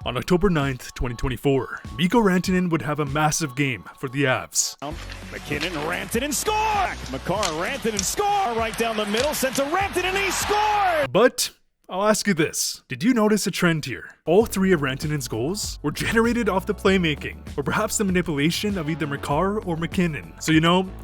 On October 9th, 2024, Mikko Rantanen would have a massive game for the Avs. McKinnon, Rantanen, score! Makar, Rantanen, score! Right down the middle, sent to Rantanen, he scored! But I'll ask you this. Did you notice a trend here? All three of Rantanen's goals were generated off the playmaking, or perhaps the manipulation of either Makar or McKinnon. So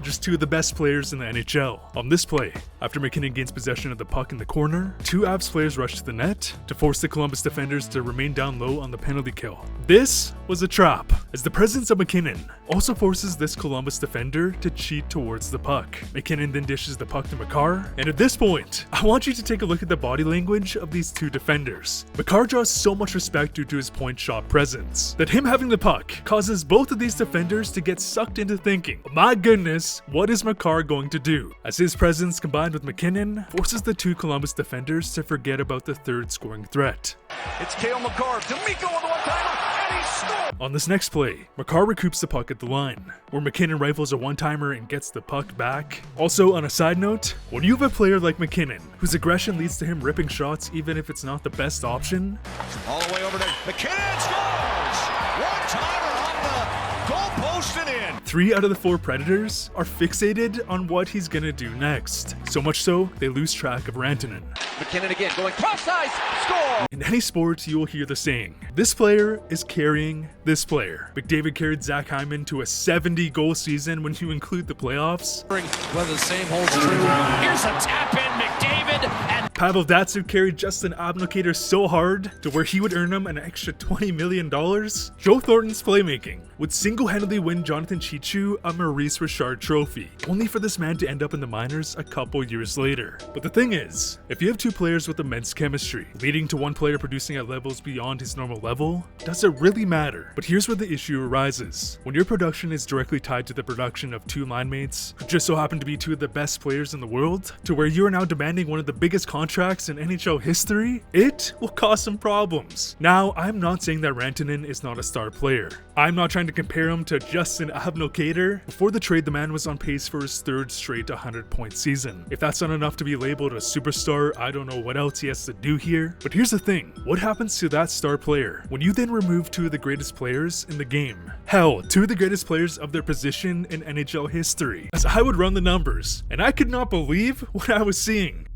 just two of the best players in the NHL. On this play, after McKinnon gains possession of the puck in the corner, two Avs players rush to the net to force the Columbus defenders to remain down low on the penalty kill. This was a trap, as the presence of McKinnon also forces this Columbus defender to cheat towards the puck. McKinnon then dishes the puck to Makar, and at this point, I want you to take a look at the body language of these two defenders. Makar draws so much respect due to his point shot presence that him having the puck causes both of these defenders to get sucked into thinking, my goodness, what is Makar going to do? As his presence combined with McKinnon forces the two Columbus defenders to forget about the third scoring threat. It's Cale Makar, D'Amico on the one-timer, and he scores! On this next play, Makar recoups the puck at the line, where McKinnon rifles a one-timer and gets the puck back. Also, on a side note, when you have a player like McKinnon, whose aggression leads to him ripping shots even if it's not the best option, all the way over to McKinnon, scores! One-timer on the goalpost and in! 3 out of the 4 Predators are fixated on what he's gonna do next. So much so, they lose track of Rantanen. McKinnon again, going cross ice, score! In any sport, you will hear the saying, this player is carrying this player. McDavid carried Zach Hyman to a 70-goal season when you include the playoffs. Whether the same holds true. Here's a tap in, McDavid, and Pavel Datsyuk carried Justin Abdelkader so hard to where he would earn him an extra $20 million. Joe Thornton's playmaking would single-handedly win Jonathan Cheechoo a Maurice Richard trophy, only for this man to end up in the minors a couple years later. But the thing is, if you have two players with immense chemistry, leading to one player producing at levels beyond his normal level, does it really matter? But here's where the issue arises. When your production is directly tied to the production of two line mates, who just so happen to be two of the best players in the world, to where you are now demanding one of the biggest contracts in NHL history, it will cause some problems. Now, I'm not saying that Rantanen is not a star player. I'm not trying to compare him to Justin Abdelkader. Before the trade, the man was on pace for his third straight 100-point season. If that's not enough to be labeled a superstar, I don't know what else he has to do here. But here's the thing, what happens to that star player when you then remove two of the greatest players in the game? Hell, two of the greatest players of their position in NHL history. As I would run the numbers, and I could not believe what I was seeing.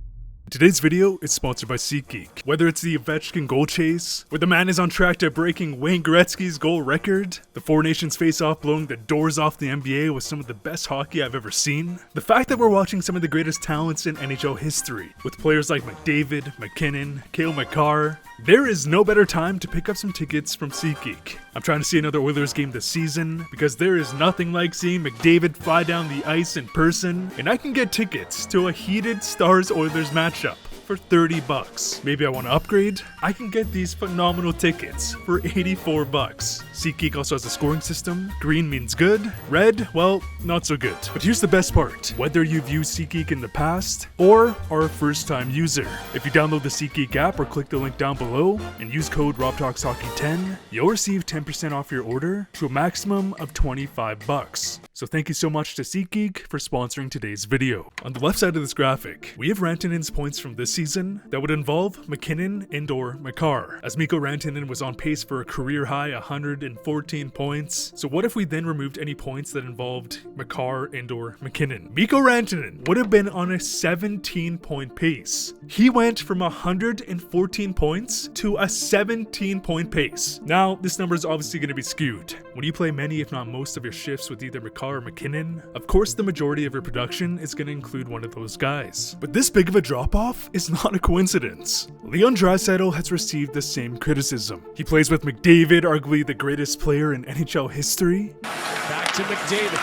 Today's video is sponsored by SeatGeek. Whether it's the Ovechkin goal chase, where the man is on track to breaking Wayne Gretzky's goal record, the Four Nations face-off blowing the doors off the NBA with some of the best hockey I've ever seen, the fact that we're watching some of the greatest talents in NHL history, with players like McDavid, McKinnon, Cale Makar, there is no better time to pick up some tickets from SeatGeek. I'm trying to see another Oilers game this season, because there is nothing like seeing McDavid fly down the ice in person, and I can get tickets to a heated Stars-Oilers matchup for $30. Maybe I want to upgrade? I can get these phenomenal tickets for $84. SeatGeek also has a scoring system. Green means good, red, well, not so good. But here's the best part. Whether you've used SeatGeek in the past or are a first-time user, if you download the SeatGeek app or click the link down below and use code RobTalksHockey10, you'll receive 10% off your order to a maximum of $25. So thank you so much to SeatGeek for sponsoring today's video. On the left side of this graphic, we have Rantanen's points from this season that would involve McKinnon and/or Makar, as Mikko Rantanen was on pace for a career-high 114 points. So what if we then removed any points that involved Makar and/or McKinnon? Mikko Rantanen would have been on a 17-point pace. He went from 114 points to a 17-point pace. Now, this number is obviously going to be skewed. When you play many, if not most, of your shifts with either Makar or McKinnon, of course the majority of your production is going to include one of those guys. But this big of a drop-off is not a coincidence. Leon Draisaitl has received the same criticism. He plays with McDavid, arguably the greatest player in NHL history. Back to McDavid.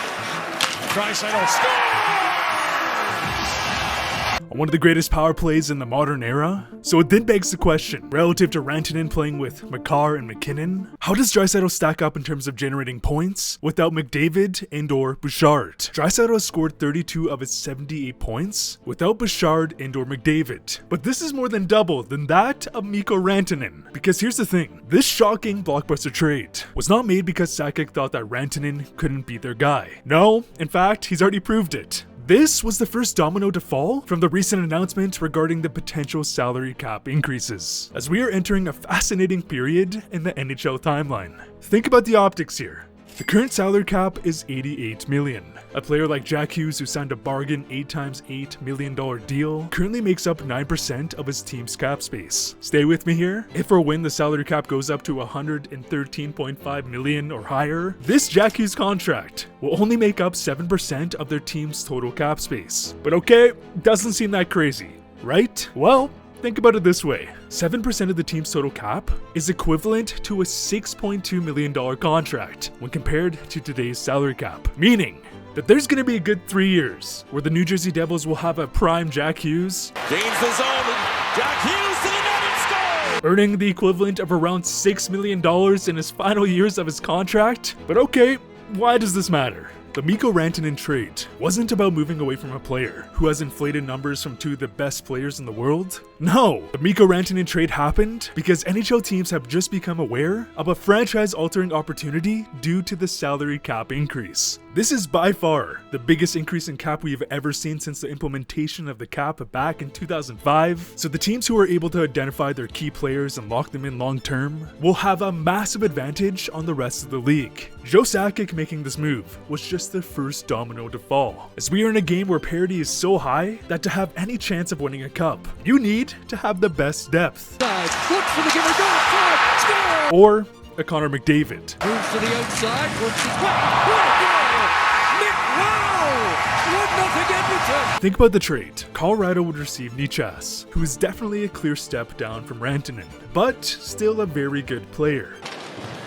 Draisaitl scores! One of the greatest power plays in the modern era. So it then begs the question, relative to Rantanen playing with Makar and McKinnon, how does Draisaitl stack up in terms of generating points without McDavid and/or Bouchard? Draisaitl has scored 32 of his 78 points without Bouchard and/or McDavid. But this is more than double than that of Mikko Rantanen. Because here's the thing, this shocking blockbuster trade was not made because Sakic thought that Rantanen couldn't be their guy. No, in fact, he's already proved it. This was the first domino to fall from the recent announcement regarding the potential salary cap increases, as we are entering a fascinating period in the NHL timeline. Think about the optics here. The current salary cap is $88 million. A player like Jack Hughes, who signed a bargain 8 times $8 million deal, currently makes up 9% of his team's cap space. Stay with me here. If or when the salary cap goes up to $113.5 million or higher, this Jack Hughes contract will only make up 7% of their team's total cap space. But okay, doesn't seem that crazy, right? Well, think about it this way. 7% of the team's total cap is equivalent to a $6.2 million contract when compared to today's salary cap. Meaning that there's going to be a good 3 years where the New Jersey Devils will have a prime Jack Hughes, Gains the zone. Jack Hughes to the net and scores! earning the equivalent of around $6 million in his final years of his contract. But okay, why does this matter? The Mikko Rantanen trade wasn't about moving away from a player who has inflated numbers from 2 of the best players in the world. No, the Mikko Rantanen trade happened because NHL teams have just become aware of a franchise-altering opportunity due to the salary cap increase. This is by far the biggest increase in cap we've ever seen since the implementation of the cap back in 2005. So the teams who are able to identify their key players and lock them in long term will have a massive advantage on the rest of the league. Joe Sakic making this move was just the first domino to fall, as we are in a game where parity is so high that to have any chance of winning a cup, you need to have the best depth. Looks for the giver, goal, score! Or a Connor McDavid. Moves to the outside, works his way. What a goal! Nick, wow! 1-0 Edmonton! Think about the trade. Colorado would receive Nichas, who is definitely a clear step down from Rantanen, but still a very good player.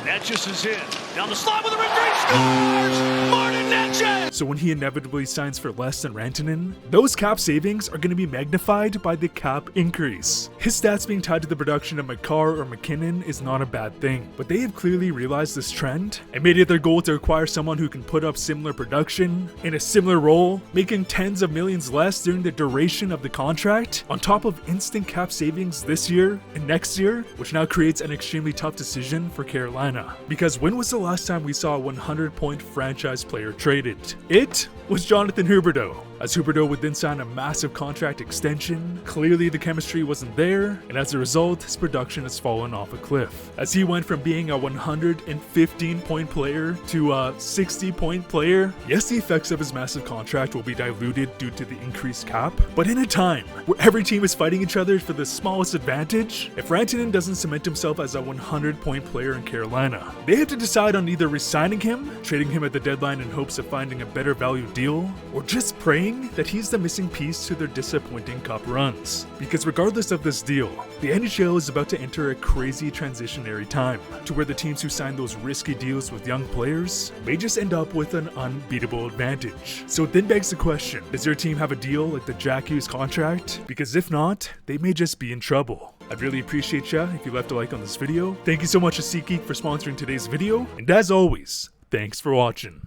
Netjes is in. Down the slot with a referee scores! Martin Netjes! So when he inevitably signs for less than Rantanen, those cap savings are going to be magnified by the cap increase. His stats being tied to the production of McCarr or McKinnon is not a bad thing, but they have clearly realized this trend and made it their goal to acquire someone who can put up similar production in a similar role, making tens of millions less during the duration of the contract, on top of instant cap savings this year and next year, which now creates an extremely tough decision for Carolina. Because when was the last time we saw a 100-point franchise player traded? It was Jonathan Huberdeau, as Huberdeau would then sign a massive contract extension. Clearly the chemistry wasn't there, and as a result, his production has fallen off a cliff, as he went from being a 115-point player to a 60-point player. Yes, the effects of his massive contract will be diluted due to the increased cap, but in a time where every team is fighting each other for the smallest advantage, if Rantanen doesn't cement himself as a 100-point player in Carolina, they have to decide on either resigning him, trading him at the deadline in hopes of finding a better value deal, or just praying that he's the missing piece to their disappointing cup runs. Because regardless of this deal, the NHL is about to enter a crazy transitionary time, to where the teams who sign those risky deals with young players may just end up with an unbeatable advantage. So it then begs the question, does your team have a deal like the Jack Hughes contract? Because if not, they may just be in trouble. I'd really appreciate ya if you left a like on this video. Thank you so much to SeatGeek for sponsoring today's video, and as always, thanks for watching.